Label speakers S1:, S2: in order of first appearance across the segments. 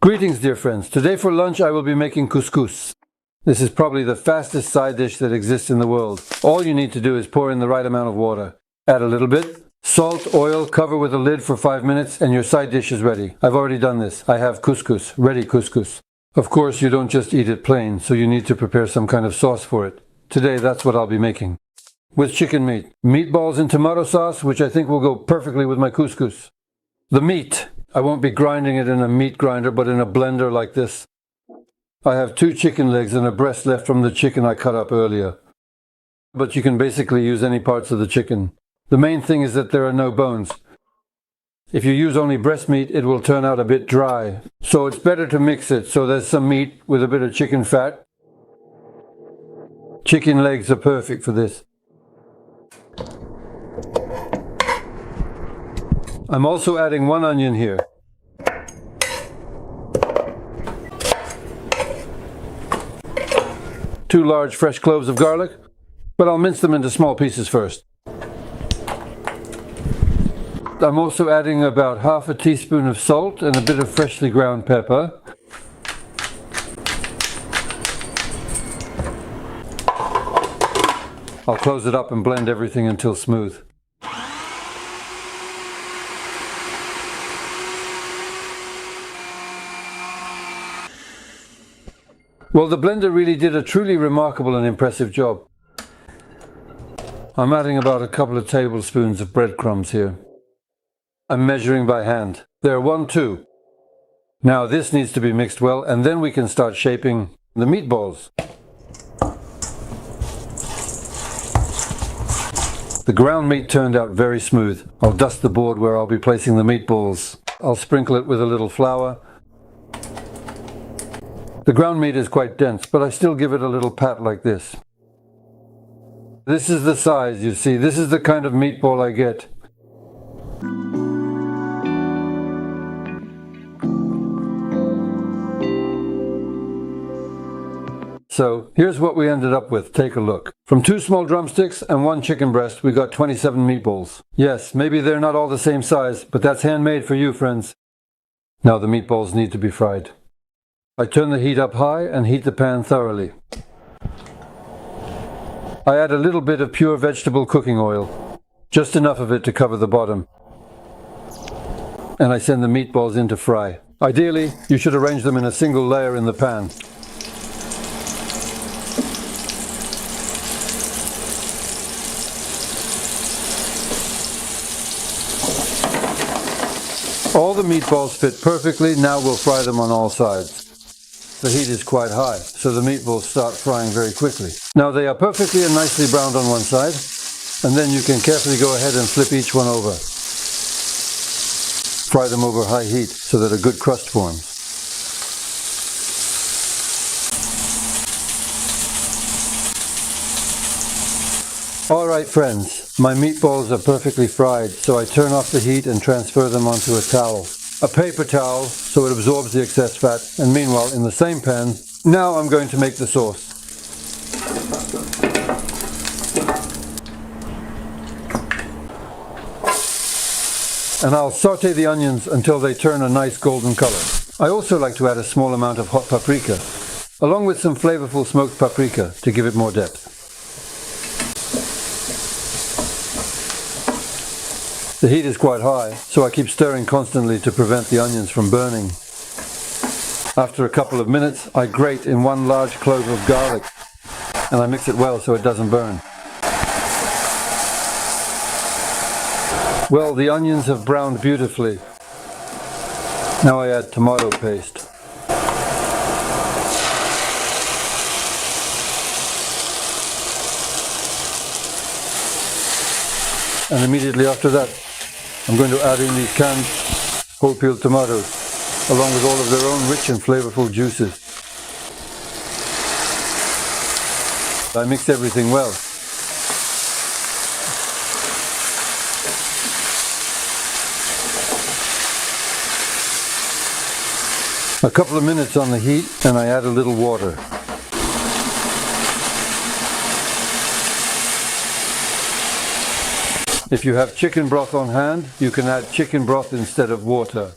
S1: Greetings, dear friends. Today for lunch I will be making couscous. This is probably the fastest side dish that exists in the world. All you need to do is pour in the right amount of water. Add a little bit, salt, oil, cover with a lid for 5 minutes and your side dish is ready. I've already done this. I have couscous, ready couscous. Of course you don't just eat it plain, so you need to prepare some kind of sauce for it. Today that's what I'll be making. With chicken meat. Meatballs in tomato sauce, which I think will go perfectly with my couscous. The meat. I won't be grinding it in a meat grinder, but in a blender like this. I have 2 chicken legs and a breast left from the chicken I cut up earlier. But you can basically use any parts of the chicken. The main thing is that there are no bones. If you use only breast meat, it will turn out a bit dry. So it's better to mix it so there's some meat with a bit of chicken fat. Chicken legs are perfect for this. I'm also adding 1 onion here. Two large fresh cloves of garlic, but I'll mince them into small pieces first. I'm also adding about half a teaspoon of salt and a bit of freshly ground pepper. I'll close it up and blend everything until smooth. Well, the blender really did a truly remarkable and impressive job. I'm adding about a couple of tablespoons of breadcrumbs here. I'm measuring by hand. There, 1, 2. Now this needs to be mixed well, and then we can start shaping the meatballs. The ground meat turned out very smooth. I'll dust the board where I'll be placing the meatballs. I'll sprinkle it with a little flour. The ground meat is quite dense, but I still give it a little pat like this. This is the size, you see. This is the kind of meatball I get. So, here's what we ended up with. Take a look. From 2 small drumsticks and 1 chicken breast, we got 27 meatballs. Yes, maybe they're not all the same size, but that's handmade for you, friends. Now the meatballs need to be fried. I turn the heat up high and heat the pan thoroughly. I add a little bit of pure vegetable cooking oil, just enough of it to cover the bottom. And I send the meatballs in to fry. Ideally, you should arrange them in a single layer in the pan. All the meatballs fit perfectly. Now we'll fry them on all sides. The heat is quite high, so the meatballs start frying very quickly. Now they are perfectly and nicely browned on one side, and then you can carefully go ahead and flip each one over. Fry them over high heat so that a good crust forms. Alright friends, my meatballs are perfectly fried, so I turn off the heat and transfer them onto a towel. A paper towel so it absorbs the excess fat, and meanwhile in the same pan, now I'm going to make the sauce. And I'll saute the onions until they turn a nice golden color. I also like to add a small amount of hot paprika, along with some flavorful smoked paprika to give it more depth. The heat is quite high, so I keep stirring constantly to prevent the onions from burning. After a couple of minutes, I grate in 1 large clove of garlic, and I mix it well so it doesn't burn. Well, the onions have browned beautifully. Now I add tomato paste. And immediately after that, I'm going to add in these canned whole peeled tomatoes, along with all of their own rich and flavorful juices. I mix everything well. A couple of minutes on the heat and I add a little water. If you have chicken broth on hand, you can add chicken broth instead of water.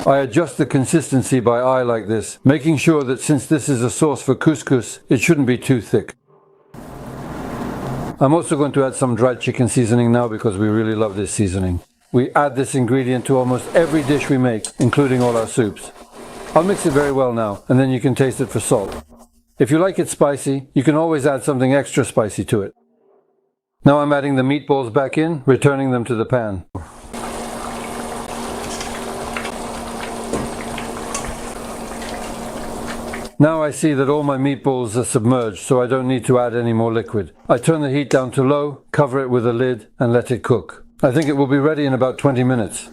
S1: I adjust the consistency by eye like this, making sure that since this is a sauce for couscous, it shouldn't be too thick. I'm also going to add some dried chicken seasoning now because we really love this seasoning. We add this ingredient to almost every dish we make, including all our soups. I'll mix it very well now, and then you can taste it for salt. If you like it spicy, you can always add something extra spicy to it. Now I'm adding the meatballs back in, returning them to the pan. Now I see that all my meatballs are submerged, so I don't need to add any more liquid. I turn the heat down to low, cover it with a lid, and let it cook. I think it will be ready in about 20 minutes.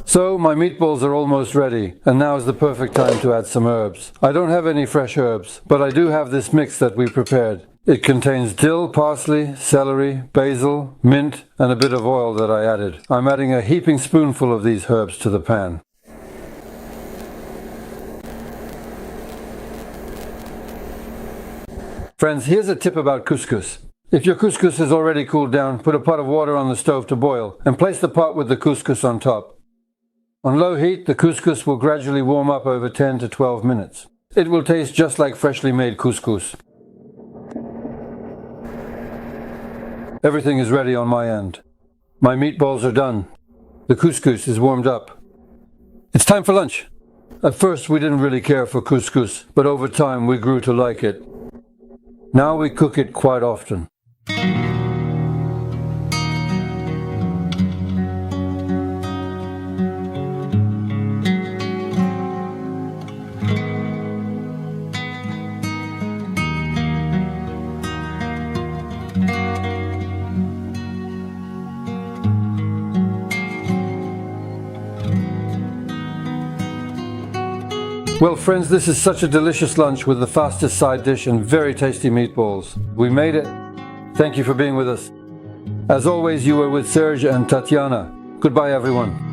S1: So my meatballs are almost ready, and now is the perfect time to add some herbs. I don't have any fresh herbs, but I do have this mix that we prepared. It contains dill, parsley, celery, basil, mint, and a bit of oil that I added. I'm adding a heaping spoonful of these herbs to the pan. Friends, here's a tip about couscous. If your couscous is already cooled down, put a pot of water on the stove to boil and place the pot with the couscous on top. On low heat, the couscous will gradually warm up over 10 to 12 minutes. It will taste just like freshly made couscous. Everything is ready on my end. My meatballs are done. The couscous is warmed up. It's time for lunch. At first we didn't really care for couscous, but over time we grew to like it. Now we cook it quite often. Well friends, this is such a delicious lunch with the fastest side dish and very tasty meatballs. We made it. Thank you for being with us. As always, you were with Serge and Tatiana. Goodbye everyone.